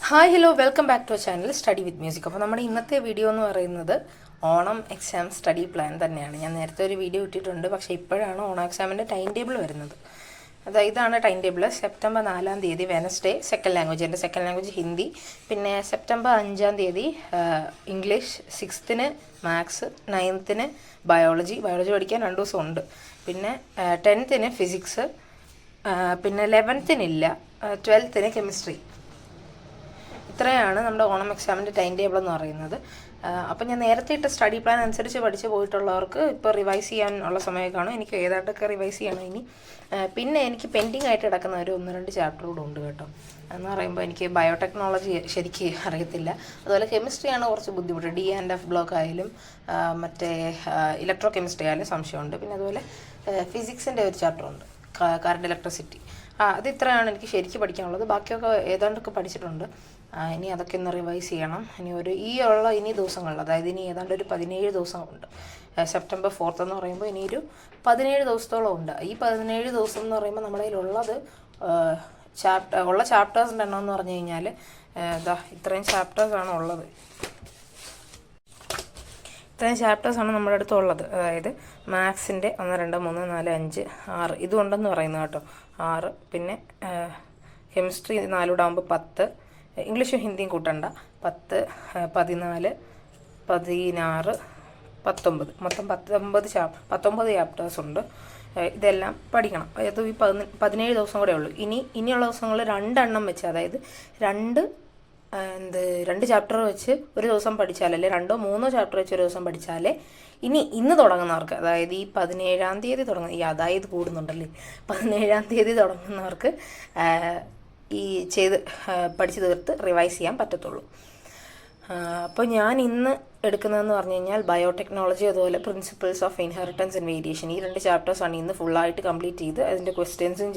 Hi hello welcome back to channel study with music. അപ്പോൾ നമ്മുടെ ഇന്നത്തെ വീഡിയോ എന്ന് പറയുന്നത് ഓണം എക്സാം സ്റ്റഡി പ്ലാൻ തന്നെയാണ്. ഞാൻ നേരത്തെ ഒരു വീഡിയോ ഇട്ടിട്ടുണ്ട്, പക്ഷേ ഇപ്പോഴാണ് ഓണം എക്സാമിൻ്റെ ടൈം ടേബിൾ വരുന്നത്. അതായത് ഇതാണ് ടൈം ടേബിൾ. സെപ്റ്റംബർ 4 തീയതി വെനസ്ഡേ സെക്കൻഡ് ലാംഗ്വേജ്, എൻ്റെ സെക്കൻഡ് ലാംഗ്വേജ് ഹിന്ദി. പിന്നെ സെപ്റ്റംബർ 5 തീയതി English, 6th maths, 9th biology പഠിക്കാൻ 2 ദിവസം ഉണ്ട്. പിന്നെ 10th ഫിസിക്സ്, പിന്നെ 11th ഇല്ല, 12th കെമിസ്ട്രി. ഇത്രയാണ് നമ്മുടെ ഓണം എക്സാമിൻ്റെ ടൈം ടേബിൾ എന്ന് പറയുന്നത്. അപ്പം ഞാൻ നേരത്തെ ഇട്ട സ്റ്റഡി പ്ലാൻ അനുസരിച്ച് പഠിച്ച് പോയിട്ടുള്ളവർക്ക് ഇപ്പോൾ റിവൈസ് ചെയ്യാനുള്ള സമയം കാണും. എനിക്ക് ഏതാണ്ടൊക്കെ റിവൈസ് ചെയ്യണം ഇനി. പിന്നെ എനിക്ക് പെൻഡിങ് ആയിട്ട് കിടക്കുന്ന ഒരു 1-2 ചാപ്റ്റർ കൂടെ ഉണ്ട് കേട്ടോ. എന്ന് പറയുമ്പോൾ എനിക്ക് ബയോടെക്നോളജി ശരിക്ക് അറിയത്തില്ല. അതുപോലെ കെമിസ്ട്രിയാണ് കുറച്ച് ബുദ്ധിമുട്ട്. D&F ബ്ലോക്ക് ആയാലും മറ്റേ ഇലക്ട്രോ കെമിസ്ട്രി ആയാലും സംശയമുണ്ട്. പിന്നെ അതുപോലെ ഫിസിക്സിൻ്റെ ഒരു ചാപ്റ്റർ ഉണ്ട്, കറണ്ട് ഇലക്ട്രിസിറ്റി. അത് ഇത്രയാണ് എനിക്ക് ശരിക്കും പഠിക്കാനുള്ളത്. ബാക്കിയൊക്കെ ഏതാണ്ടൊക്കെ പഠിച്ചിട്ടുണ്ട്. ഇനി അതൊക്കെ ഒന്ന് റിവൈസ് ചെയ്യണം. ഇനി ദിവസങ്ങളിൽ, അതായത് ഇനി ഏതാണ്ട് ഒരു 17 ദിവസമുണ്ട്. സെപ്റ്റംബർ 4 എന്ന് പറയുമ്പോൾ ഇനി ഒരു 17 ദിവസത്തോളം ഉണ്ട്. ഈ 17 ദിവസം എന്ന് പറയുമ്പോൾ നമ്മുടെ കയ്യിലുള്ളത് ചാപ്റ്റേഴ്സിൻ്റെ എണ്ണം എന്ന് പറഞ്ഞു കഴിഞ്ഞാൽ ഇത്രയും ചാപ്റ്റേഴ്സാണ് ഉള്ളത്. ഇത്രയും ചാപ്റ്റേഴ്സാണ് നമ്മുടെ അടുത്തുള്ളത്. അതായത് മാത്സിൻ്റെ 1, 2, 3, 4, 5, 6 ഇതുണ്ടെന്ന് പറയുന്നത് കേട്ടോ, 6. പിന്നെ കെമിസ്ട്രി 4 കൂടെ ആകുമ്പോൾ 10. ഇംഗ്ലീഷും ഹിന്ദിയും കൂട്ടണ്ട, 10, 14, 16, 19, മൊത്തം 19 ചാപ്റ്റേഴ്സ് ഉണ്ട്. ഇതെല്ലാം പഠിക്കണം. അതായത് ഈ 17 ദിവസം കൂടെ ഉള്ളൂ. ഇനിയുള്ള ദിവസങ്ങളിൽ 2 എണ്ണം വെച്ച്, അതായത് 2 ചാപ്റ്റർ വെച്ച് ഒരു ദിവസം പഠിച്ചാലല്ലേ, 2-3 ചാപ്റ്റർ വെച്ച് ഒരു ദിവസം പഠിച്ചാലേ ഇന്ന് തുടങ്ങുന്നവർക്ക്, അതായത് ഈ 17 തീയതി അതായത് കൂടുന്നുണ്ടല്ലേ, 17 തീയതി തുടങ്ങുന്നവർക്ക് പഠിച്ച് തീർത്ത് റിവൈസ് ചെയ്യാൻ പറ്റത്തുള്ളൂ. അപ്പോൾ ഞാൻ ഇന്ന് എടുക്കുന്നതെന്ന് പറഞ്ഞു കഴിഞ്ഞാൽ ബയോടെക്നോളജി, അതുപോലെ principles of inheritance and variation. ഈ 2 ചാപ്റ്റേഴ്സാണ് ഇന്ന് ഫുള്ളായിട്ട് കംപ്ലീറ്റ് ചെയ്ത് അതിൻ്റെ ക്വസ്റ്റ്യൻസും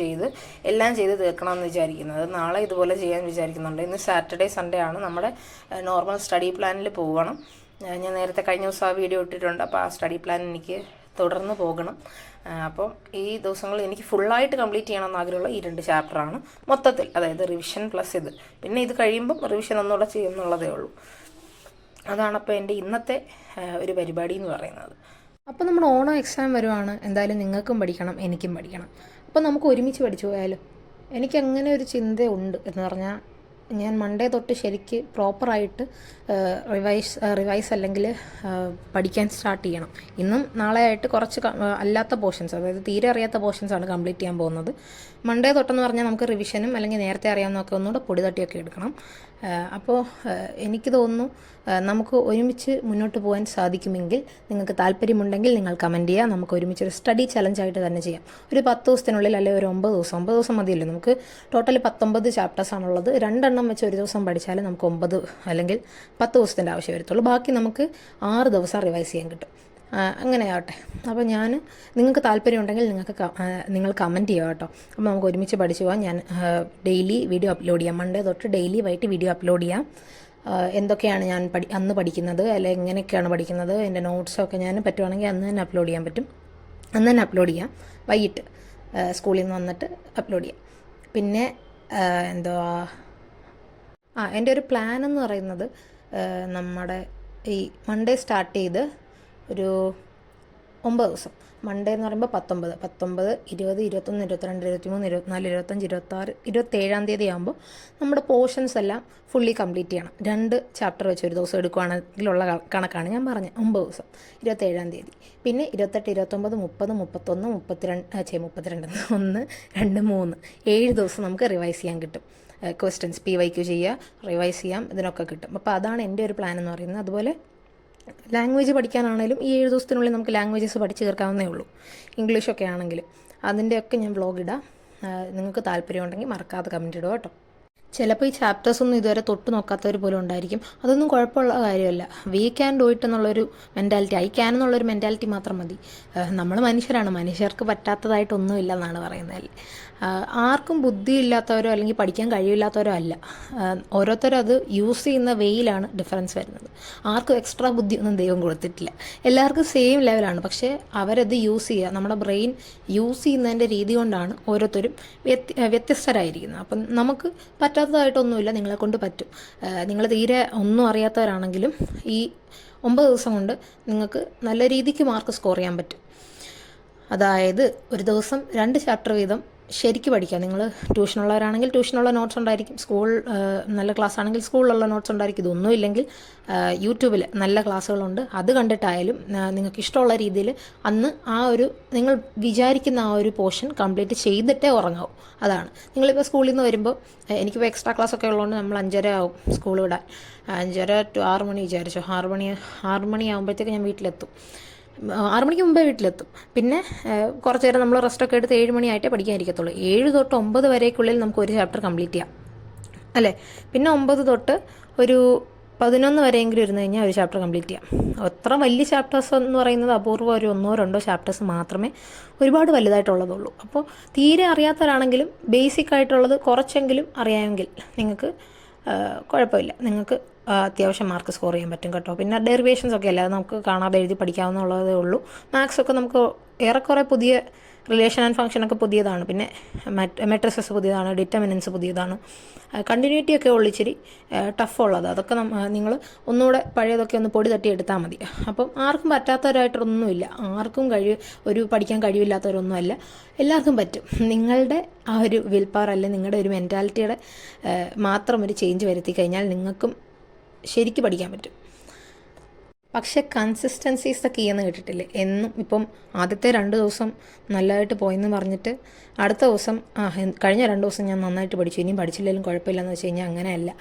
എല്ലാം ചെയ്ത് തീർക്കണമെന്ന് വിചാരിക്കുന്നത്. നാളെ ഇതുപോലെ ചെയ്യാൻ വിചാരിക്കുന്നുണ്ട്. ഇന്ന് സാറ്റർഡേ സൺഡേ ആണ്. നമ്മുടെ നോർമൽ സ്റ്റഡി പ്ലാനിൽ പോകണം. ഞാൻ നേരത്തെ കഴിഞ്ഞ ദിവസം ആ വീഡിയോ ഇട്ടിട്ടുണ്ട്. അപ്പോൾ ആ സ്റ്റഡി പ്ലാൻ എനിക്ക് തുടർന്ന് പോകണം. അപ്പം ഈ ദിവസങ്ങളിൽ എനിക്ക് ഫുള്ളായിട്ട് കംപ്ലീറ്റ് ചെയ്യണമെന്ന് ആഗ്രഹമുള്ള ഈ 2 ചാപ്റ്ററാണ് മൊത്തത്തിൽ, അതായത് റിവിഷൻ പ്ലസ് ഇത്. പിന്നെ ഇത് കഴിയുമ്പം റിവിഷൻ ഒന്നുകൂടെ ചെയ്യുന്നുള്ളതേ ഉള്ളൂ. അതാണപ്പോൾ എൻ്റെ ഇന്നത്തെ ഒരു പരിപാടി എന്ന് പറയുന്നത്. അപ്പോൾ നമ്മുടെ ഓണം എക്സാം വരുവാണ്. എന്തായാലും നിങ്ങൾക്കും പഠിക്കണം, എനിക്കും പഠിക്കണം. അപ്പോൾ നമുക്ക് ഒരുമിച്ച് പഠിച്ചു പോയാലും. എനിക്കങ്ങനെ ഒരു ചിന്തയുണ്ട്. എന്ന് പറഞ്ഞാൽ ഞാൻ മൺഡേ തൊട്ട് ശരിക്ക് പ്രോപ്പറായിട്ട് റിവൈസ് അല്ലെങ്കിൽ പഠിക്കാൻ സ്റ്റാർട്ട് ചെയ്യണം. ഇന്നും നാളെ ആയിട്ട് കുറച്ച് അല്ലാത്ത പോർഷൻസ്, അതായത് തീരെ അറിയാത്ത പോർഷൻസാണ് കംപ്ലീറ്റ് ചെയ്യാൻ പോകുന്നത്. മൺഡേ തൊട്ടെന്ന് പറഞ്ഞാൽ നമുക്ക് റിവിഷനും അല്ലെങ്കിൽ നേരത്തെ അറിയാവുന്നതൊക്കെ ഒന്നുകൂടെ പൊടി തട്ടിയൊക്കെ എടുക്കണം. അപ്പോൾ എനിക്ക് തോന്നുന്നു നമുക്ക് ഒരുമിച്ച് മുന്നോട്ട് പോകാൻ സാധിക്കുമെങ്കിൽ, നിങ്ങൾക്ക് താല്പര്യമുണ്ടെങ്കിൽ നിങ്ങൾ കമൻറ്റ് ചെയ്യുക. നമുക്ക് ഒരുമിച്ചൊരു സ്റ്റഡി ചലഞ്ചായിട്ട് തന്നെ ചെയ്യാം. ഒരു 10 ദിവസത്തിനുള്ളിൽ അല്ലെങ്കിൽ ഒരു 9 ദിവസം മതിയല്ലോ. നമുക്ക് ടോട്ടൽ 19 ചാപ്റ്റേഴ്സാണുള്ളത്. 2 എണ്ണം വെച്ച് ഒരു ദിവസം പഠിച്ചാൽ നമുക്ക് 9 അല്ലെങ്കിൽ 10 ദിവസത്തിൻ്റെ ആവശ്യം വരത്തുള്ളൂ. ബാക്കി നമുക്ക് 6 ദിവസം റിവൈസ് ചെയ്യാൻ കിട്ടും. അങ്ങനെ ആവട്ടെ. അപ്പോൾ നിങ്ങൾക്ക് താല്പര്യമുണ്ടെങ്കിൽ നിങ്ങൾ കമൻറ്റ് ചെയ്യുക കേട്ടോ. അപ്പോൾ നമുക്ക് ഒരുമിച്ച് പഠിച്ചു പോകാം. ഞാൻ ഡെയിലി വീഡിയോ അപ്ലോഡ് ചെയ്യാം. മൺഡേ തൊട്ട് ഡെയിലി വൈകിട്ട് വീഡിയോ അപ്ലോഡ് ചെയ്യാം. എന്തൊക്കെയാണ് ഞാൻ അന്ന് പഠിക്കുന്നത്, അല്ലെങ്കിൽ എങ്ങനെയൊക്കെയാണ് പഠിക്കുന്നത്, എൻ്റെ നോട്ട്സൊക്കെ ഞാൻ പറ്റുവാണെങ്കിൽ അന്ന് തന്നെ അപ്ലോഡ് ചെയ്യാം. വൈകിട്ട് സ്കൂളിൽ നിന്ന് വന്നിട്ട് അപ്ലോഡ് ചെയ്യാം. പിന്നെ എൻ്റെ ഒരു പ്ലാൻ എന്ന് പറയുന്നത്, നമ്മുടെ ഈ മൺഡേ സ്റ്റാർട്ട് ചെയ്ത് ഒരു 9 ദിവസം, മൺഡേ എന്ന് പറയുമ്പോൾ 19, 20, 21, 22, 23, 24, 25, 26, 27 തീയതി ആകുമ്പോൾ നമ്മുടെ പോർഷൻസ് എല്ലാം ഫുള്ളി കംപ്ലീറ്റ് ചെയ്യണം. 2 ചാപ്റ്റർ വെച്ച് ഒരു ദിവസം എടുക്കുകയാണെങ്കിലുള്ള കണക്കാണ് ഞാൻ പറഞ്ഞത്. 9 ദിവസം, 27 തീയതി. പിന്നെ 28, 29, 30, 31, 32, 1, 2, 3, 7 ദിവസം നമുക്ക് റിവൈസ് ചെയ്യാൻ കിട്ടും. ക്വസ്റ്റ്യൻസ് PYQ ചെയ്യുക, റിവൈസ് ചെയ്യാം, ഇതിനൊക്കെ കിട്ടും. അപ്പോൾ അതാണ് എൻ്റെ ഒരു പ്ലാൻ എന്ന് പറയുന്നത്. അതുപോലെ ലാംഗ്വേജ് പഠിക്കാനാണെങ്കിലും ഈ 7 ദിവസത്തിനുള്ളിൽ നമുക്ക് ലാംഗ്വേജസ് പഠിച്ച് തീർക്കാവുന്നേ ഉള്ളൂ. ഇംഗ്ലീഷൊക്കെ ആണെങ്കിലും അതിൻ്റെയൊക്കെ ഞാൻ വ്ലോഗ് ഇടാം. നിങ്ങൾക്ക് താല്പര്യമുണ്ടെങ്കിൽ മറക്കാതെ കമൻറ്റ് ഇടുക കേട്ടോ. ചിലപ്പോൾ ഈ ചാപ്റ്റേഴ്സൊന്നും ഇതുവരെ തൊട്ട് നോക്കാത്തവർ പോലും ഉണ്ടായിരിക്കും. അതൊന്നും കുഴപ്പമുള്ള കാര്യമല്ല. വി ക്യാൻ ഡു ഇറ്റ് എന്നുള്ളൊരു മെൻറ്റാലിറ്റി, ഐ ക്യാൻ എന്നുള്ളൊരു മെൻറ്റാലിറ്റി മാത്രം മതി. നമ്മൾ മനുഷ്യർക്ക് പറ്റാത്തതായിട്ടൊന്നുമില്ല എന്നാണ് പറയുന്നത്. ആർക്കും ബുദ്ധിയില്ലാത്തവരോ അല്ലെങ്കിൽ പഠിക്കാൻ കഴിവില്ലാത്തവരോ അല്ല. ഓരോരുത്തരും അത് യൂസ് ചെയ്യുന്ന വേയിലാണ് ഡിഫറൻസ് വരുന്നത്. ആർക്കും എക്സ്ട്രാ ബുദ്ധിയൊന്നും ദൈവം കൊടുത്തിട്ടില്ല. എല്ലാവർക്കും സെയിം ലെവലാണ്. പക്ഷേ അവരത് യൂസ് ചെയ്യുക, നമ്മുടെ ബ്രെയിൻ യൂസ് ചെയ്യുന്നതിൻ്റെ രീതി കൊണ്ടാണ് ഓരോരുത്തരും വ്യത്യസ്തരായിരിക്കുന്നത്. അപ്പം നമുക്ക് പറ്റാത്തതായിട്ടൊന്നുമില്ല, നിങ്ങളെ കൊണ്ട് പറ്റും. നിങ്ങൾ തീരെ ഒന്നും അറിയാത്തവരാണെങ്കിലും ഈ 9 ദിവസം കൊണ്ട് നിങ്ങൾക്ക് നല്ല രീതിക്ക് മാർക്ക് സ്കോർ ചെയ്യാൻ പറ്റും. അതായത് ഒരു ദിവസം 2 ചാപ്റ്റർ വീതം ശരിക്ക് പഠിക്കാം. നിങ്ങൾ ട്യൂഷനുള്ളവരാണെങ്കിൽ ട്യൂഷനുള്ള നോട്ട്സ് ഉണ്ടായിരിക്കും, നല്ല ക്ലാസ് ആണെങ്കിൽ സ്കൂളിലുള്ള നോട്ട്സ് ഉണ്ടായിരിക്കും. ഇതൊന്നും ഇല്ലെങ്കിൽ യൂട്യൂബിൽ നല്ല ക്ലാസ്സുകളുണ്ട്, അത് കണ്ടിട്ടായാലും നിങ്ങൾക്ക് ഇഷ്ടമുള്ള രീതിയിൽ അന്ന് നിങ്ങൾ വിചാരിക്കുന്ന ആ ഒരു പോർഷൻ കംപ്ലീറ്റ് ചെയ്തിട്ടേ ഉറങ്ങാവൂ. അതാണ്. നിങ്ങളിപ്പോൾ സ്കൂളിൽ നിന്ന് വരുമ്പോൾ, എനിക്കിപ്പോൾ എക്സ്ട്രാ ക്ലാസ് ഒക്കെ ഉള്ളതുകൊണ്ട് നമ്മൾ 5:30 ആവും സ്കൂൾ വിടാൻ. 5:30 to 6 മണി വിചാരിച്ചോ, 6 മണി ആകുമ്പോഴത്തേക്ക് ഞാൻ വീട്ടിലെത്തും. 6 മണിക്ക് മുമ്പേ വീട്ടിലെത്തും. പിന്നെ കുറച്ച് നേരം നമ്മൾ റെസ്റ്റൊക്കെ എടുത്ത് 7 മണിയായിട്ടേ പഠിക്കാനിരിക്കത്തുള്ളൂ. 7 തൊട്ട് 9 വരേക്കുള്ളിൽ നമുക്ക് ഒരു ചാപ്റ്റർ കംപ്ലീറ്റ് ചെയ്യാം അല്ലേ. പിന്നെ 9 തൊട്ട് ഒരു 11 വരെയെങ്കിലും ഇരുന്ന് കഴിഞ്ഞാൽ ഒരു ചാപ്റ്റർ കംപ്ലീറ്റ് ചെയ്യാം. അത്ര വലിയ ചാപ്റ്റേഴ്സ് എന്ന് പറയുന്നത് അപൂർവം ഒരു 1-2 ചാപ്റ്റേഴ്സ് മാത്രമേ ഒരുപാട് വലുതായിട്ടുള്ളതുള്ളൂ. അപ്പോൾ തീരെ അറിയാത്തവരാണെങ്കിലും ബേസിക് ആയിട്ടുള്ളത് കുറച്ചെങ്കിലും അറിയാമെങ്കിൽ നിങ്ങൾക്ക് കുഴപ്പമില്ല, നിങ്ങൾക്ക് അത്യാവശ്യം മാർക്ക് സ്കോർ ചെയ്യാൻ പറ്റും കേട്ടോ. പിന്നെ ഡെറിവേഷൻസ് ഒക്കെ അല്ലേ, അത് നമുക്ക് കാണാതെ എഴുതി പഠിക്കാവുന്നതേ ഉള്ളൂ. മാത്സൊക്കെ നമുക്ക് ഏറെക്കുറെ പുതിയ റിലേഷൻ ആൻഡ് ഫംഗ്ഷനൊക്കെ പുതിയതാണ്. പിന്നെ മെട്രിസസ് പുതിയതാണ്, ഡിറ്റർമിനൻസ് പുതിയതാണ്. കണ്ടിന്യൂറ്റി ഒക്കെ ഉള്ളിച്ചിരി ടഫുള്ളത്, അതൊക്കെ നിങ്ങൾ ഒന്നുകൂടെ പഴയതൊക്കെ ഒന്ന് പൊടി തട്ടി എടുത്താൽ മതി. അപ്പം ആർക്കും പറ്റാത്തവരായിട്ടൊന്നുമില്ല, ആർക്കും പഠിക്കാൻ കഴിവില്ലാത്തവരൊന്നുമല്ല, എല്ലാവർക്കും പറ്റും. നിങ്ങളുടെ ആ ഒരു വിൽ പവർ അല്ലെ, നിങ്ങളുടെ ഒരു മെൻറ്റാലിറ്റിയുടെ മാത്രം ഒരു ചേഞ്ച് വരുത്തി കഴിഞ്ഞാൽ നിങ്ങൾക്കും ശരിക്കും പഠിക്കാൻ പറ്റും. പക്ഷെ കൺസിസ്റ്റൻസീസ് ദ കീ എന്ന് കേട്ടിട്ടില്ലേ. എന്നും ഇപ്പം ആദ്യത്തെ 2 ദിവസം നല്ലതായിട്ട് പോയെന്ന് പറഞ്ഞിട്ട് അടുത്ത ദിവസം കഴിഞ്ഞ 2 ദിവസം ഞാൻ നന്നായിട്ട് പഠിച്ചു, ഇനിയും പഠിച്ചില്ലെങ്കിലും കുഴപ്പമില്ലെന്ന് വെച്ച് കഴിഞ്ഞാൽ അങ്ങനെയല്ല.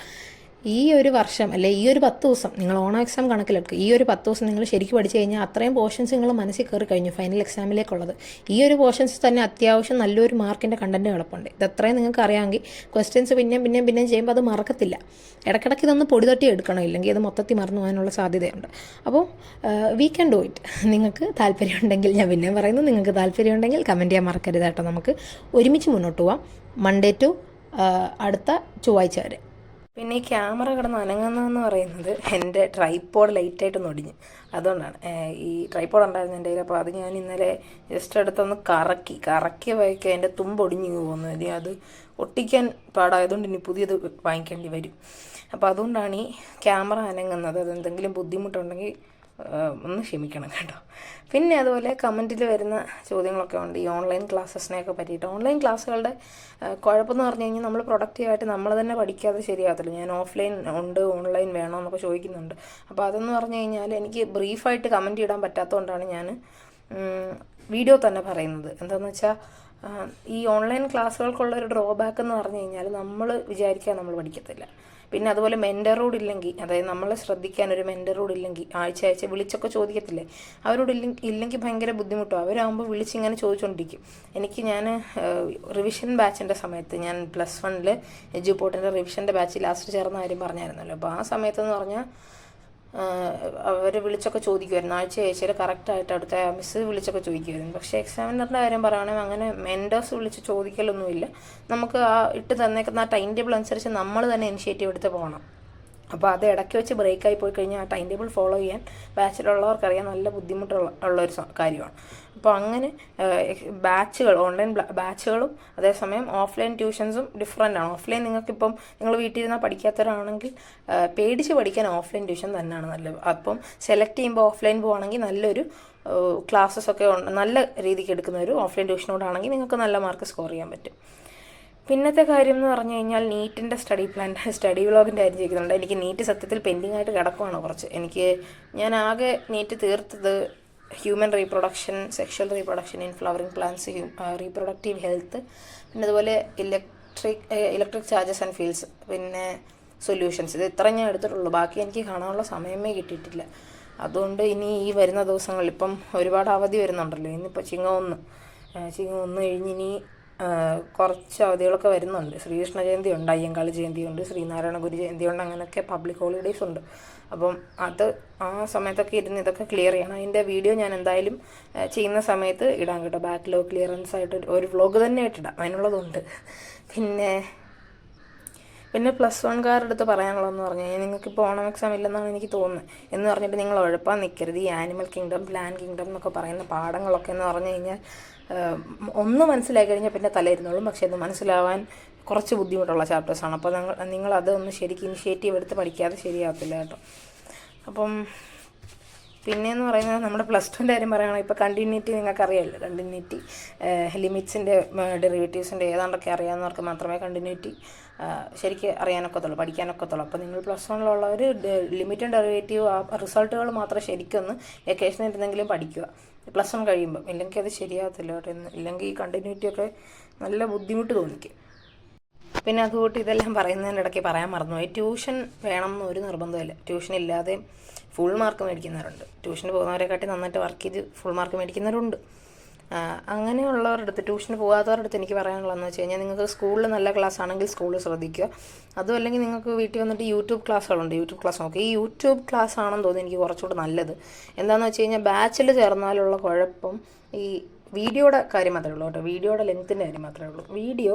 ഈ ഒരു വർഷം അല്ലെ ഈ ഒരു 10 ദിവസം നിങ്ങൾ ഓണം എക്സാം കണക്കിലെടുക്കുക. ഈ ഒരു 10 ദിവസം നിങ്ങൾ ശരിക്കും പഠിച്ചു കഴിഞ്ഞാൽ അത്രയും പോർഷൻസ് നിങ്ങൾ മനസ്സിൽ കയറി കഴിഞ്ഞു ഫൈനൽ എക്സാമിലേക്കുള്ളത്. ഈ ഒരു പോർഷൻസ് തന്നെ അത്യാവശ്യം നല്ലൊരു മാർക്കിൻ്റെ കണ്ടൻറ്റ് കിടപ്പുണ്ട്. ഇതത്രയും നിങ്ങൾക്ക് അറിയാമെങ്കിൽ ക്വസ്റ്റ്യൻസ് പിന്നെയും ചെയ്യുമ്പോൾ അത് മറക്കത്തില്ല. ഇടയ്ക്കിടയ്ക്ക് ഇതൊന്ന് പൊടി തട്ടി എടുക്കണം, ഇല്ലെങ്കിൽ അത് മൊത്തത്തിൽ മറന്നു പോകാനുള്ള സാധ്യതയുണ്ട്. അപ്പോൾ വി ക്യാൻ ഡു ഇറ്റ്. നിങ്ങൾക്ക് താല്പര്യമുണ്ടെങ്കിൽ, ഞാൻ പിന്നെയും പറയുന്നു, നിങ്ങൾക്ക് താല്പര്യമുണ്ടെങ്കിൽ കമൻറ്റ് ചെയ്യാൻ മറക്കരുത് കേട്ടോ. നമുക്ക് ഒരുമിച്ച് മുന്നോട്ട് പോവാം, മൺഡേ ടു അടുത്ത ചൊവ്വാഴ്ച വരെ. പിന്നെ ഈ ക്യാമറ കിടന്ന് അനങ്ങുന്നതെന്ന് പറയുന്നത് എൻ്റെ ട്രൈപ്പോഡ് ലൈറ്റായിട്ടൊന്ന് ഒടിഞ്ഞ്, അതുകൊണ്ടാണ്. ഈ ട്രൈപ്പോഡ് ഉണ്ടായിരുന്നു എൻ്റെ കയ്യിൽ. അപ്പോൾ അത് ഞാൻ ഇന്നലെ ജസ്റ്റ് എടുത്തൊന്ന് കറക്കി വയ്ക്കുക, എൻ്റെ തുമ്പൊടിഞ്ഞു പോകുന്നു. ഇനി അത് ഒട്ടിക്കാൻ പാടായതുകൊണ്ട് ഇനി പുതിയത് വാങ്ങിക്കേണ്ടി വരും. അപ്പോൾ അതുകൊണ്ടാണ് ഈ ക്യാമറ അനങ്ങുന്നത്. അതെന്തെങ്കിലും ബുദ്ധിമുട്ടുണ്ടെങ്കിൽ ഒന്ന് ക്ഷമിക്കണം കേട്ടോ. പിന്നെ അതുപോലെ കമൻറ്റിൽ വരുന്ന ചോദ്യങ്ങളൊക്കെ ഉണ്ട് ഈ ഓൺലൈൻ ക്ലാസ്സസിനെയൊക്കെ പറ്റിയിട്ട്. ഓൺലൈൻ ക്ലാസ്സുകളുടെ കുഴപ്പമെന്ന് പറഞ്ഞു കഴിഞ്ഞാൽ നമ്മൾ പ്രൊഡക്റ്റീവായിട്ട് നമ്മൾ തന്നെ പഠിക്കാതെ ശരിയാകത്തില്ല. ഞാൻ ഓഫ്ലൈൻ ഉണ്ട്, ഓൺലൈൻ വേണോ എന്നൊക്കെ ചോദിക്കുന്നുണ്ട്. അപ്പോൾ അതെന്ന് പറഞ്ഞു കഴിഞ്ഞാൽ എനിക്ക് ബ്രീഫായിട്ട് കമൻറ്റ് ഇടാൻ പറ്റാത്തതുകൊണ്ടാണ് ഞാൻ വീഡിയോ തന്നെ പറയുന്നത്. എന്താണെന്ന് വെച്ചാൽ ഈ ഓൺലൈൻ ക്ലാസ്സുകൾക്കുള്ളൊരു ഡ്രോബാക്ക് എന്ന് പറഞ്ഞു കഴിഞ്ഞാൽ നമ്മൾ വിചാരിക്കാൻ നമ്മൾ പഠിക്കത്തില്ല. പിന്നെ അതുപോലെ മെൻറ്ററോട് ഇല്ലെങ്കിൽ, അതായത് നമ്മളെ ശ്രദ്ധിക്കാൻ ഒരു മെൻറ്ററോട് ഇല്ലെങ്കിൽ, ആഴ്ച വിളിച്ചൊക്കെ ചോദിക്കത്തില്ലേ, അവരോട് ഇല്ലെങ്കിൽ ഭയങ്കര ബുദ്ധിമുട്ടാണ്. അവരാകുമ്പോൾ വിളിച്ചിങ്ങനെ ചോദിച്ചുകൊണ്ടിരിക്കും. ഞാൻ റിവിഷൻ ബാച്ചിൻ്റെ സമയത്ത്, ഞാൻ +1 എഡ്യൂപോർട്ടിൻ്റെ റിവിഷൻ്റെ ബാച്ച് ലാസ്റ്റ് ചേർന്ന കാര്യം പറഞ്ഞായിരുന്നല്ലോ. അപ്പോൾ ആ സമയത്തെന്ന് പറഞ്ഞാൽ അവർ വിളിച്ചൊക്കെ ചോദിക്കുമായിരുന്നു. ആഴ്ചയിൽ കറക്റ്റായിട്ട് അവിടുത്തെ മിസ്സ് വിളിച്ചൊക്കെ ചോദിക്കുമായിരുന്നു. പക്ഷേ എക്സാമിനറിൻ്റെ കാര്യം പറയുകയാണെങ്കിൽ അങ്ങനെ മെൻറ്റേഴ്സ് വിളിച്ച് ചോദിക്കലൊന്നുമില്ല. നമുക്ക് ഇട്ട് തന്നേക്കുന്ന ആ ടൈം ടേബിൾ അനുസരിച്ച് നമ്മൾ തന്നെ ഇനിഷ്യേറ്റീവ് എടുത്ത് പോകണം. അപ്പോൾ അത് ഇടയ്ക്ക് വെച്ച് ബ്രേക്കായി പോയി കഴിഞ്ഞാൽ ആ ടൈം ടേബിൾ ഫോളോ ചെയ്യാൻ ബാച്ചിലുള്ളവർക്കറിയാൻ നല്ല ബുദ്ധിമുട്ടുള്ളൊരു കാര്യമാണ്. അപ്പോൾ അങ്ങനെ ഓൺലൈൻ ബാച്ചുകളും അതേസമയം ഓഫ്ലൈൻ ട്യൂഷൻസും ഡിഫറൻ്റ് ആണ്. ഓഫ്ലൈൻ നിങ്ങൾക്കിപ്പം നിങ്ങൾ വീട്ടിൽ ഇരുന്നാൽ പഠിക്കാത്തവരാണെങ്കിൽ പേടിച്ച് പഠിക്കാൻ ഓഫ്ലൈൻ ട്യൂഷൻ തന്നെയാണ് നല്ലത്. അപ്പം സെലക്ട് ചെയ്യുമ്പോൾ ഓഫ്ലൈൻ പോവുകയാണെങ്കിൽ നല്ലൊരു ക്ലാസ്സസൊക്കെ നല്ല രീതിക്ക് എടുക്കുന്ന ഒരു ഓഫ്ലൈൻ ട്യൂഷനോടാണെങ്കിൽ നിങ്ങൾക്ക് നല്ല മാർക്ക് സ്കോർ ചെയ്യാൻ പറ്റും. പിന്നത്തെ കാര്യം എന്ന് പറഞ്ഞു കഴിഞ്ഞാൽ നീറ്റിൻ്റെ സ്റ്റഡി വ്ളോഗിൻ്റെ കാര്യം ചോദിക്കുന്നുണ്ട്. എനിക്ക് നീറ്റ് സത്യത്തിൽ പെൻഡിങ് ആയിട്ട് കിടക്കുവാണ് കുറച്ച്. ഞാൻ ആകെ നീറ്റ് തീർത്തത് human reproduction, sexual reproduction in flowering plants, reproductive health, പിന്നെ അതുപോലെ ഇലക്ട്രിക് ചാർജസ് ആൻഡ് ഫീൽഡ്സ്, പിന്നെ സൊല്യൂഷൻസ്. ഇത് ഇത്ര ഞാൻ എടുത്തിട്ടുള്ളൂ. ബാക്കി എനിക്ക് കാണാനുള്ള സമയമേ കിട്ടിയിട്ടില്ല. അതുകൊണ്ട് ഇനി ഈ വരുന്ന ദിവസങ്ങളിൽ ഇപ്പം ഒരുപാട് അവധി വരുന്നുണ്ടല്ലോ. ഇന്നിപ്പോൾ ചിങ്ങ 1 കഴിഞ്ഞ് ഇനി കുറച്ച് അവധികളൊക്കെ വരുന്നുണ്ട്. ശ്രീകൃഷ്ണ ജയന്തി ഉണ്ട്, അയ്യങ്കാളി ജയന്തി ഉണ്ട്, ശ്രീനാരായണ ഗുരു ജയന്തി ഉണ്ട്, അങ്ങനെയൊക്കെ പബ്ലിക് ഹോളിഡേയ്സ് ഉണ്ട്. അപ്പം അത് ആ സമയത്തൊക്കെ ഇരുന്ന് ഇതൊക്കെ ക്ലിയർ ചെയ്യണം. അതിൻ്റെ വീഡിയോ ഞാൻ എന്തായാലും ചെയ്യുന്ന സമയത്ത് ഇടാം കേട്ടോ. ബാക്ക്ലോഗ് ക്ലിയറൻസ് ആയിട്ട് ഒരു വ്ളോഗ് തന്നെ ആയിട്ടിടാം, അതിനുള്ളതുണ്ട്. പിന്നെ പ്ലസ് വൺകാരുടെ അടുത്ത് പറയാനുള്ളതെന്ന് പറഞ്ഞു കഴിഞ്ഞാൽ, നിങ്ങൾക്കിപ്പോൾ ഓണം എക്സാം ഇല്ലെന്നാണ് എനിക്ക് തോന്നുന്നത് എന്ന് പറഞ്ഞിട്ട് നിങ്ങൾ ഉഴപ്പാൻ നിൽക്കരുത്. ഈ ആനിമൽ കിങ്ഡം, പ്ലാന്റ് കിങ്ഡം എന്നൊക്കെ പറയുന്ന പാഠങ്ങളൊക്കെ എന്ന് പറഞ്ഞു കഴിഞ്ഞാൽ ഒന്ന് മനസ്സിലാക്കി കഴിഞ്ഞാൽ പിന്നെ തലയിരുന്നോളും. പക്ഷേ അത് മനസ്സിലാവാൻ കുറച്ച് ബുദ്ധിമുട്ടുള്ള ചാപ്റ്റേഴ്സാണ്. അപ്പോൾ നിങ്ങളത് ഒന്ന് ശരിക്കും ഇനിഷ്യേറ്റീവ് എടുത്ത് പഠിക്കാതെ ശരിയാകത്തില്ല കേട്ടോ. അപ്പം പിന്നെയെന്ന് പറയുന്നത് നമ്മുടെ പ്ലസ് ടുവിൻ്റെ കാര്യം പറയുകയാണെങ്കിൽ ഇപ്പോൾ കണ്ടിന്യൂറ്റി നിങ്ങൾക്കറിയാമല്ലോ. കണ്ടിന്യൂറ്റി ലിമിറ്റ്സിൻ്റെ ഡെറിവേറ്റീവ്സിൻ്റെ ഏതാണ്ടൊക്കെ അറിയാവുന്നവർക്ക് മാത്രമേ കണ്ടിന്യൂറ്റി ശരിക്കും അറിയാനൊക്കത്തുള്ളൂ, പഠിക്കാനൊക്കത്തുള്ളൂ. അപ്പോൾ നിങ്ങൾ പ്ലസ് വണ്ണിലുള്ളവർ ലിമിറ്റും ഡെറിവേറ്റീവ് ആ റിസൾട്ടുകൾ മാത്രം ശരിക്കൊന്ന് വെക്കേഷനിൽ ഇരുന്നെങ്കിലും പഠിക്കുക പ്ലസ് വൺ കഴിയുമ്പം. ഇല്ലെങ്കിൽ അത് ശരിയാകത്തില്ല കേട്ടോ. ഇല്ലെങ്കിൽ ഈ കണ്ടിന്യൂറ്റിയൊക്കെ നല്ല ബുദ്ധിമുട്ട് തോന്നിക്കും. പിന്നെ അതുകൂട്ടി ഇതെല്ലാം പറയുന്നതിൻ്റെ ഇടയ്ക്ക് പറയാൻ മറന്നുപോയി, ട്യൂഷൻ വേണം എന്നൊരു നിർബന്ധമില്ല. ട്യൂഷൻ ഇല്ലാതെ ഫുൾ മാർക്ക് മേടിക്കുന്നവരുണ്ട്. ട്യൂഷന് പോകുന്നവരെക്കാട്ടി നന്നായിട്ട് വർക്ക് ചെയ്ത് ഫുൾ മാർക്ക് മേടിക്കുന്നവരുണ്ട്. അങ്ങനെയുള്ളവരുടെ അടുത്ത്, ട്യൂഷന് പോകാത്തവരുടെ അടുത്ത് എനിക്ക് പറയാനുള്ളതെന്ന് വെച്ച് കഴിഞ്ഞാൽ, നിങ്ങൾക്ക് സ്കൂളിൽ നല്ല ക്ലാസ് ആണെങ്കിൽ സ്കൂളിൽ ശ്രദ്ധിക്കുക. അതും അല്ലെങ്കിൽ നിങ്ങൾക്ക് വീട്ടിൽ വന്നിട്ട് യൂട്യൂബ് ക്ലാസ്സുകളുണ്ട്, യൂട്യൂബ് ക്ലാസ് നോക്കുക. ഈ യൂട്യൂബ് ക്ലാസ് ആണെന്ന് തോന്നുന്നു എനിക്ക് കുറച്ചുകൂടെ നല്ലത്. എന്താണെന്ന് വെച്ച് കഴിഞ്ഞാൽ, ബാച്ചിൽ ചേർന്നാലുള്ള കുഴപ്പം ഈ വീഡിയോയുടെ കാര്യം മാത്രമേ ഉള്ളൂ കേട്ടോ. വീഡിയോയുടെ ലെങ്ത്തിൻ്റെ കാര്യം മാത്രമേ ഉള്ളൂ. വീഡിയോ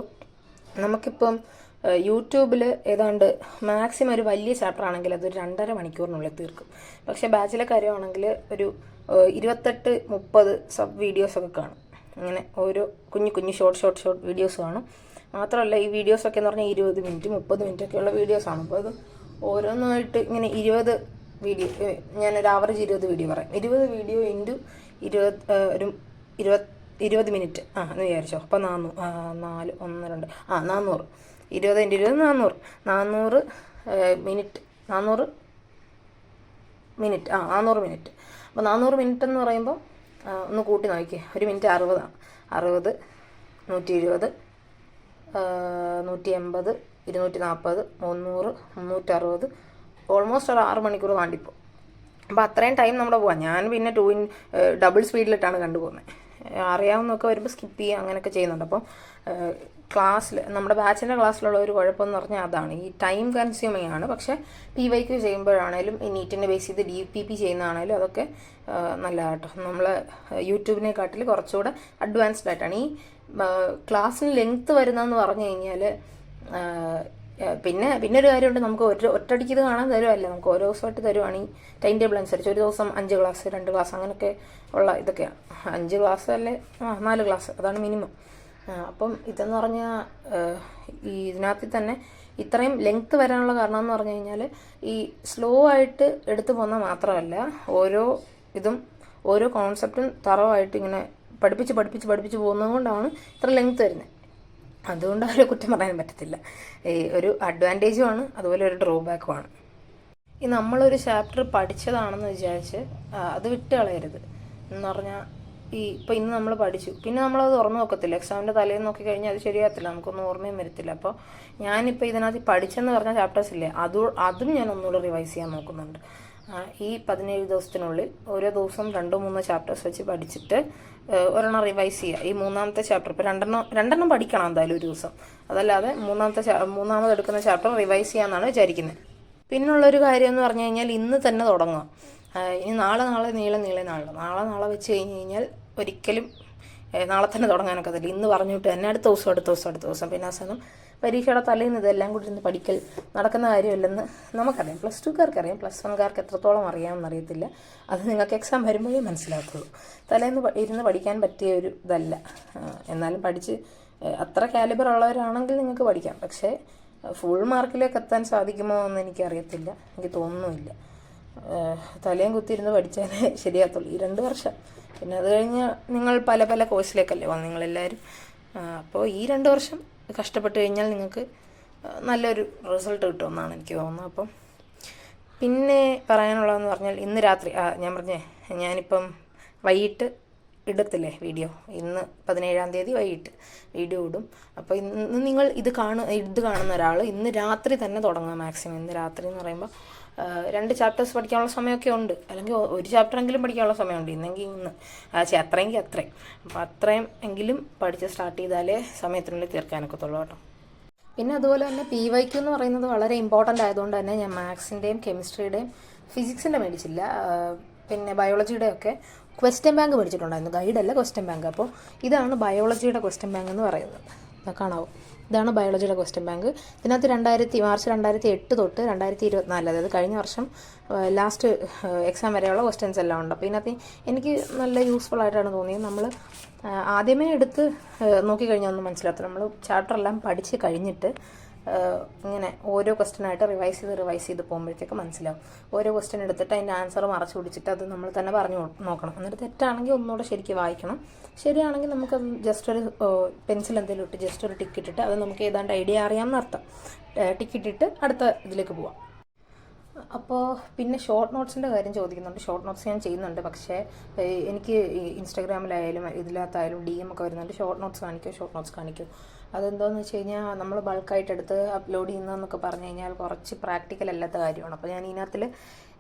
നമുക്കിപ്പം യൂട്യൂബിൽ ഏതാണ്ട് മാക്സിമം ഒരു വലിയ ചാപ്റ്റർ ആണെങ്കിൽ അതൊരു 2.5 മണിക്കൂറിനുള്ളിൽ തീർക്കും. പക്ഷേ ബാച്ചിലെ കാര്യമാണെങ്കിൽ ഒരു 28-30 സബ് വീഡിയോസൊക്കെ കാണും. അങ്ങനെ ഓരോ കുഞ്ഞു ഷോർട്ട് വീഡിയോസ് കാണും. മാത്രമല്ല ഈ വീഡിയോസൊക്കെ എന്ന് പറഞ്ഞാൽ 20 മിനിറ്റ് 30 മിനിറ്റൊക്കെയുള്ള വീഡിയോസാണ്. അപ്പോൾ അത് ഓരോന്നായിട്ട് ഇങ്ങനെ 20 വീഡിയോ, ഞാനൊരു ആവറേജ് 20 വീഡിയോ പറയാം. 20 വീഡിയോ ഇൻറ്റു 20 മിനിറ്റ് എന്ന് വിചാരിച്ചോ. അപ്പോൾ 4 1 2 400, 20 × 20 400 മിനിറ്റ്, 400 മിനിറ്റ് 400 മിനിറ്റ്. അപ്പോൾ 400 മിനിറ്റ് എന്ന് പറയുമ്പോൾ ഒന്ന് കൂട്ടി നോക്കിയേ. ഒരു മിനിറ്റ് 60 60, 120, 180, 240, 300, 360, ഓൾമോസ്റ്റ് ഒരു 6 മണിക്കൂർ താണ്ടിപ്പോൾ. അപ്പോൾ അത്രയും ടൈം നമ്മുടെ പോകാം. ഞാൻ പിന്നെ ഡബിൾ സ്പീഡിലിട്ടാണ് കണ്ടുപോകുന്നത്. അറിയാവുന്നതൊക്കെ വരുമ്പോൾ സ്കിപ്പ് ചെയ്യുക, അങ്ങനെയൊക്കെ ചെയ്യുന്നുണ്ട്. അപ്പം ക്ലാസ്സിൽ നമ്മുടെ ബാച്ചിൻ്റെ ക്ലാസ്സിലുള്ള ഒരു കുഴപ്പമെന്ന് പറഞ്ഞാൽ അതാണ്, ഈ ടൈം കൺസ്യൂമിങ് ആണ്. പക്ഷേ PYQ ചെയ്യുമ്പോഴാണേലും ഈ നീറ്റിനെ ബേസ് ചെയ്ത് DPP ചെയ്യുന്നതാണേലും അതൊക്കെ നല്ല കേട്ടോ. നമ്മൾ യൂട്യൂബിനെക്കാട്ടിൽ കുറച്ചുകൂടെ അഡ്വാൻസ്ഡ് ആയിട്ടാണ്. ഈ ക്ലാസ്സിന് ലെങ്ത്ത് വരുന്നതെന്ന് പറഞ്ഞു കഴിഞ്ഞാൽ പിന്നെ ഒരു കാര്യമുണ്ട്, നമുക്ക് ഒറ്റയടിക്ക് ഇത് കാണാൻ തരുമല്ല, നമുക്ക് ഓരോ ദിവസമായിട്ട് തരുവാണെങ്കിൽ ടൈം ടേബിൾ അനുസരിച്ച് ഒരു ദിവസം 5 ക്ലാസ് 2 ക്ലാസ് അങ്ങനെയൊക്കെ ഉള്ള ഇതൊക്കെയാണ്. 5 ക്ലാസ് അല്ലേ 4 ക്ലാസ്, അതാണ് മിനിമം. അപ്പം ഇതെന്ന് പറഞ്ഞാൽ ഇതിനകത്ത് തന്നെ ഇത്രയും ലെങ്ത്ത് വരാനുള്ള കാരണം എന്ന് പറഞ്ഞു കഴിഞ്ഞാൽ, ഈ സ്ലോ ആയിട്ട് എടുത്തു പോകുന്ന മാത്രമല്ല, ഓരോ കോൺസെപ്റ്റും തറവായിട്ട് ഇങ്ങനെ പഠിപ്പിച്ച് പോകുന്നത് കൊണ്ടാണ് ഇത്ര ലെങ്ത്ത് വരുന്നത്. അതുകൊണ്ട് അവരെ കുറ്റം പറയാൻ പറ്റത്തില്ല. ഒരു അഡ്വാൻറ്റേജുമാണ്, അതുപോലെ ഒരു ഡ്രോബാക്കുമാണ്. ഈ നമ്മളൊരു ചാപ്റ്റർ പഠിച്ചതാണെന്ന് വിചാരിച്ച് അത് വിട്ട് കളയരുത്. എന്ന് പറഞ്ഞാൽ ഇപ്പോൾ ഇന്ന് നമ്മൾ പഠിച്ചു, പിന്നെ നമ്മളത് തുറന്നു നോക്കത്തില്ല. എക്സാമിൻ്റെ തലേന്ന് നോക്കിക്കഴിഞ്ഞാൽ അത് ശരിയാകത്തില്ല, നമുക്കൊന്നും ഓർമ്മയും വരത്തില്ല. അപ്പോൾ ഞാനിപ്പോൾ ഇതിനകത്ത് പഠിച്ചെന്ന് പറഞ്ഞ ചാപ്റ്റേഴ്സ് ഇല്ലേ, അതും ഞാൻ ഒന്നുകൂടെ റിവൈസ് ചെയ്യാൻ നോക്കുന്നുണ്ട്. ഈ 17 ദിവസത്തിനുള്ളിൽ ഓരോ ദിവസം 2-3 ചാപ്റ്റേഴ്സ് വെച്ച് പഠിച്ചിട്ട് ഒരെണ്ണം റിവൈസ് ചെയ്യുക. ഈ 3ാമത്തെ ചാപ്റ്റർ ഇപ്പോൾ രണ്ടെണ്ണം പഠിക്കണം എന്തായാലും ഒരു ദിവസം. അതല്ലാതെ മൂന്നാമത് എടുക്കുന്ന ചാപ്റ്റർ റിവൈസ് ചെയ്യാമെന്നാണ് വിചാരിക്കുന്നത്. പിന്നുള്ളൊരു കാര്യം എന്ന് പറഞ്ഞു കഴിഞ്ഞാൽ, ഇന്ന് തന്നെ തുടങ്ങുക. ഇനി നാളെ നാളെ വെച്ച് കഴിഞ്ഞ് കഴിഞ്ഞാൽ ഒരിക്കലും നാളെ തന്നെ തുടങ്ങാനൊക്കത്തില്ല. ഇന്ന് പറഞ്ഞിട്ട് തന്നെ അടുത്ത ദിവസം പിന്നെ അവസാനം പരീക്ഷയുടെ തലേന്ന് ഇതെല്ലാം കൂടി ഇരുന്ന് പഠിക്കൽ നടക്കുന്ന കാര്യമല്ലെന്ന് നമുക്കറിയാം. പ്ലസ് 2കാർക്ക് അറിയാം, പ്ലസ് 1കാർക്ക് എത്രത്തോളം അറിയാമെന്നറിയത്തില്ല. അത് നിങ്ങൾക്ക് എക്സാം വരുമ്പോഴേ മനസ്സിലാകത്തുള്ളൂ. തലേന്ന് ഇരുന്ന് പഠിക്കാൻ പറ്റിയ ഒരു ഇതല്ല. എന്നാലും പഠിച്ച് അത്ര കാലിബർ ഉള്ളവരാണെങ്കിൽ നിങ്ങൾക്ക് പഠിക്കാം. പക്ഷേ ഫുൾ മാർക്കിലേക്ക് എത്താൻ സാധിക്കുമോ എന്ന് എനിക്കറിയത്തില്ല, എനിക്ക് തോന്നുന്നുമില്ല. തലയും കുത്തിയിരുന്ന് പഠിച്ചാലേ ശരിയാകത്തുള്ളൂ ഈ 2 വർഷം. പിന്നെ അത് കഴിഞ്ഞ് നിങ്ങൾ പല കോഴ്സിലേക്കല്ലേ വന്നു നിങ്ങളെല്ലാവരും. അപ്പോൾ ഈ 2 വർഷം കഷ്ടപ്പെട്ട് കഴിഞ്ഞാൽ നിങ്ങൾക്ക് നല്ലൊരു റിസൾട്ട് കിട്ടുമെന്നാണ് എനിക്ക് തോന്നുന്നത്. അപ്പം പിന്നെ പറയാനുള്ളതെന്ന് പറഞ്ഞാൽ, ഇന്ന് രാത്രി ഞാനിപ്പം വൈകിട്ട് ഇടത്തില്ലേ വീഡിയോ. ഇന്ന് 17-ാം തീയതി വൈകിട്ട് വീഡിയോ ഇടും. അപ്പോൾ ഇന്ന് നിങ്ങൾ ഇത് കാണുന്ന ഒരാൾ ഇന്ന് രാത്രി തന്നെ തുടങ്ങുക മാക്സിമം. ഇന്ന് രാത്രി എന്ന് പറയുമ്പോൾ 2 ചാപ്റ്റേഴ്സ് പഠിക്കാനുള്ള സമയമൊക്കെ ഉണ്ട്, അല്ലെങ്കിൽ ഒരു ചാപ്റ്ററെങ്കിലും പഠിക്കാനുള്ള സമയമുണ്ട്. ഇന്നെങ്കിൽ ഇന്ന് അത്രയെങ്കിൽ അത്രയും. അപ്പോൾ അത്രയും എങ്കിലും പഠിച്ച് സ്റ്റാർട്ട് ചെയ്താലേ സമയത്തിനുള്ളിൽ തീർക്കാനൊക്കത്തുള്ളൂ കേട്ടോ. പിന്നെ അതുപോലെ തന്നെ PYQ എന്ന് പറയുന്നത് വളരെ ഇമ്പോർട്ടൻ്റ് ആയതുകൊണ്ട് തന്നെ ഞാൻ മാത്സിൻ്റെയും കെമിസ്ട്രിയുടെയും ഫിസിക്സിൻ്റെ മേടിച്ചില്ല. പിന്നെ ബയോളജിയുടെയൊക്കെ ക്വസ്റ്റ്യൻ ബാങ്ക് മേടിച്ചിട്ടുണ്ടായിരുന്നു. ഗൈഡല്ല, ക്വസ്റ്റ്യൻ ബാങ്ക്. അപ്പോൾ ഇതാണ് ബയോളജിയുടെ ക്വസ്റ്റ്യൻ ബാങ്ക് എന്ന് പറയുന്നത്. കാണാവോ, ഇതാണ് ബയോളജിയുടെ ക്വസ്റ്റ്യൻ ബാങ്ക്. ഇതിനകത്ത് മാർച്ച് 2008 തൊട്ട് 2024, അതായത് കഴിഞ്ഞ വർഷം ലാസ്റ്റ് എക്സാം വരെയുള്ള ക്വസ്റ്റ്യൻസ് എല്ലാം ഉണ്ട്. അപ്പോൾ ഇതിനകത്ത് എനിക്ക് നല്ല യൂസ്ഫുൾ ആയിട്ടാണ് തോന്നിയത്. നമ്മൾ ആദ്യമേ എടുത്ത് നോക്കിക്കഴിഞ്ഞാൽ ഒന്നും മനസ്സിലാകത്തില്ല. നമ്മൾ ചാപ്റ്റർ എല്ലാം പഠിച്ച് കഴിഞ്ഞിട്ട് ഇങ്ങനെ ഓരോ ക്വസ്റ്റ്യനായിട്ട് റിവൈസ് ചെയ്ത് പോകുമ്പോഴത്തേക്ക് മനസ്സിലാവും. ഓരോ ക്വസ്റ്റ്യൻ എടുത്തിട്ട് അതിൻ്റെ ആൻസർ മറച്ചു പിടിച്ചിട്ട് അത് നമ്മൾ തന്നെ പറഞ്ഞു നോക്കണം. എന്നിട്ട് തെറ്റാണെങ്കിൽ ഒന്നുകൂടെ ശരിക്കും വായിക്കണം. ശരിയാണെങ്കിൽ നമുക്കത് ജസ്റ്റ് ഒരു പെൻസിൽ എന്തെങ്കിലും ഇട്ട് ജസ്റ്റ് ഒരു ടിക്ക് ഇട്ടിട്ട് അത് നമുക്ക് ഏതാണ്ട് ഐഡിയ അറിയാമെന്ന് അർത്ഥം. ടിക്ക് ഇട്ടിട്ട് അടുത്ത ഇതിലേക്ക് പോവാം. അപ്പോൾ പിന്നെ ഷോർട്ട് നോട്ട്സിൻ്റെ കാര്യം ചോദിക്കുന്നുണ്ട്. ഷോർട്ട് നോട്ട്സ് ഞാൻ ചെയ്യുന്നുണ്ട്, പക്ഷേ എനിക്ക് ഇൻസ്റ്റാഗ്രാമിലായാലും ഇതിനകത്തായാലും DM ഒക്കെ വരുന്നുണ്ട്. ഷോർട്ട് നോട്ട്സ് കാണിക്കൂ. അതെന്താണെന്ന് വെച്ച് കഴിഞ്ഞാൽ നമ്മൾ ബൾക്കായിട്ട് എടുത്ത് അപ്ലോഡ് ചെയ്യുന്നതെന്നൊക്കെ പറഞ്ഞു കഴിഞ്ഞാൽ കുറച്ച് പ്രാക്ടിക്കൽ അല്ലാത്ത കാര്യമാണ്. അപ്പോൾ ഞാൻ ഇതിനകത്തിൽ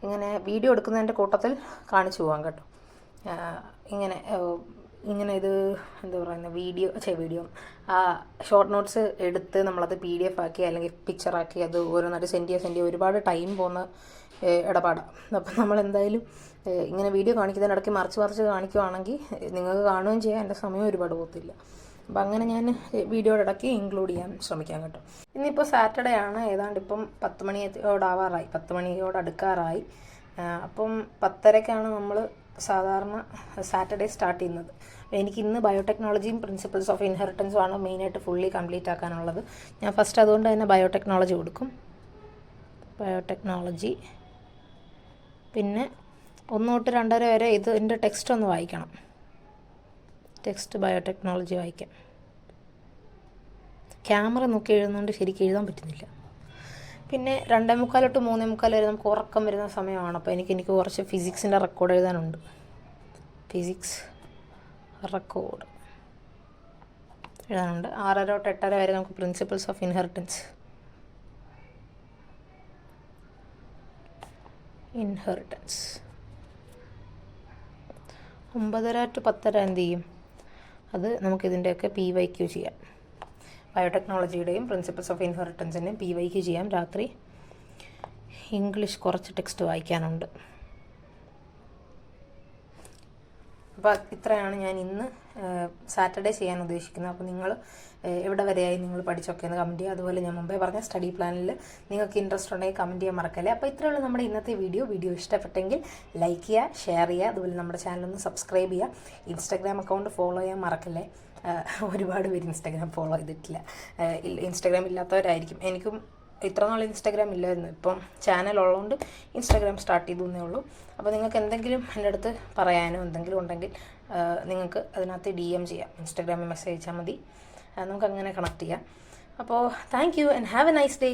ഇങ്ങനെ വീഡിയോ എടുക്കുന്നതിൻ്റെ കൂട്ടത്തിൽ കാണിച്ചു പോകാം കേട്ടോ. ഇങ്ങനെ ഇത് എന്താ പറയുന്നത്, വീഡിയോ ഷോർട്ട് നോട്ട്സ് എടുത്ത് നമ്മളത് PDF ആക്കി അല്ലെങ്കിൽ പിക്ചറാക്കി അത് ഓരോന്നായിട്ട് സെൻഡ് ചെയ്യുക ഒരുപാട് ടൈം പോകുന്ന ഇടപാടാണ്. അപ്പം നമ്മളെന്തായാലും ഇങ്ങനെ വീഡിയോ കാണിക്കുന്നതിനിടയ്ക്ക് മറിച്ച് കാണിക്കുവാണെങ്കിൽ നിങ്ങൾക്ക് കാണുകയും ചെയ്യാം, എൻ്റെ സമയം ഒരുപാട് പോകത്തില്ല. അപ്പം അങ്ങനെ ഞാൻ വീഡിയോയുടെ ഇടയ്ക്ക് ഇൻക്ലൂഡ് ചെയ്യാൻ ശ്രമിക്കാം കേട്ടോ. ഇന്നിപ്പോൾ സാറ്റർഡേ ആണ്, ഏതാണ്ട് ഇപ്പം 10 മണിയോട് അടുക്കാറായി. അപ്പം 10:30-ക്കാണ് നമ്മൾ സാധാരണ സാറ്റർഡേ സ്റ്റാർട്ട് ചെയ്യുന്നത്. എനിക്ക് ഇന്ന് ബയോടെക്നോളജിയും പ്രിൻസിപ്പിൾസ് ഓഫ് ഇൻഹെറിറ്റൻസും ആണ് മെയിനായിട്ട് ഫുള്ളി കംപ്ലീറ്റ് ആക്കാനുള്ളത്. ഞാൻ ഫസ്റ്റ് അതുകൊണ്ട് തന്നെ ബയോടെക്നോളജി കൊടുക്കും. ബയോടെക്നോളജി പിന്നെ 1 തൊട്ട് 2:30 വരെ ഇതിൻ്റെ ടെക്സ്റ്റ് ഒന്ന് വായിക്കണം. ടെക്സ്റ്റ് ബയോടെക്നോളജി വായിക്കാം. ക്യാമറ നോക്കി എഴുതുന്നതുകൊണ്ട് ശരിക്കും എഴുതാൻ പറ്റുന്നില്ല. പിന്നെ 2:45 തൊട്ട് 3:45 വരെ നമുക്ക് ഉറക്കം വരുന്ന സമയമാണ്. അപ്പോൾ എനിക്ക് കുറച്ച് ഫിസിക്സിൻ്റെ റെക്കോർഡ് എഴുതാനുണ്ട്. ഫിസിക്സ് റെക്കോർഡ് എഴുതാനുണ്ട്. 6:30 തൊട്ട് 8:30 വരെ നമുക്ക് പ്രിൻസിപ്പിൾസ് ഓഫ് ഇൻഹെറിറ്റൻസ് 9:30 to 10:30 എന്ത് ചെയ്യും, അത് നമുക്കിതിൻ്റെയൊക്കെ PYQ ചെയ്യാം. ബയോടെക്നോളജിയുടെയും പ്രിൻസിപ്പിൾസ് ഓഫ് ഇൻഹെറിറ്റൻസിൻ്റെയും PYQ ചെയ്യാം. രാത്രി ഇംഗ്ലീഷ് കുറച്ച് ടെക്സ്റ്റ് വായിക്കാനുണ്ട്. അപ്പോൾ ഇത്രയാണ് ഞാൻ ഇന്ന് സാറ്റർഡേ ചെയ്യാൻ ഉദ്ദേശിക്കുന്നത്. അപ്പോൾ നിങ്ങൾ എവിടെ വരെയായി നിങ്ങൾ പഠിച്ചൊക്കെ ഒന്ന് കമൻറ്റ് ചെയ്യുക. അതുപോലെ ഞാൻ മുമ്പേ പറഞ്ഞ സ്റ്റഡി പ്ലാനിൽ നിങ്ങൾക്ക് ഇൻട്രസ്റ്റ് ഉണ്ടെങ്കിൽ കമൻറ്റ് ചെയ്യാൻ മറക്കല്ലേ. അപ്പോൾ ഇത്രയുള്ളൂ നമ്മുടെ ഇന്നത്തെ വീഡിയോ ഇഷ്ടപ്പെട്ടെങ്കിൽ ലൈക്ക് ചെയ്യുക, ഷെയർ ചെയ്യുക. അതുപോലെ നമ്മുടെ ചാനലൊന്ന് സബ്സ്ക്രൈബ് ചെയ്യുക. ഇൻസ്റ്റാഗ്രാം അക്കൗണ്ട് ഫോളോ ചെയ്യാൻ മറക്കല്ലേ. ഒരുപാട് പേര് ഇൻസ്റ്റാഗ്രാം ഫോളോ ചെയ്തിട്ടില്ല. ഇൻസ്റ്റാഗ്രാം ഇല്ലാത്തവരായിരിക്കും. എനിക്കും ഇത്ര നാൾ ഇൻസ്റ്റാഗ്രാം ഇല്ലായിരുന്നു. ഇപ്പം ചാനൽ ഉള്ളതുകൊണ്ട് ഇൻസ്റ്റാഗ്രാം സ്റ്റാർട്ട് ചെയ്തേ ഉള്ളൂ. അപ്പോൾ നിങ്ങൾക്ക് എന്തെങ്കിലും എൻ്റെ അടുത്ത് പറയാനോ എന്തെങ്കിലും ഉണ്ടെങ്കിൽ നിങ്ങൾക്ക് അതിനകത്ത് DM ചെയ്യാം. ഇൻസ്റ്റാഗ്രാമിൽ മെസ്സേജ് അയച്ചാൽ മതി, നമുക്കങ്ങനെ കണക്ട് ചെയ്യാം. അപ്പോൾ thank you and have A nice day.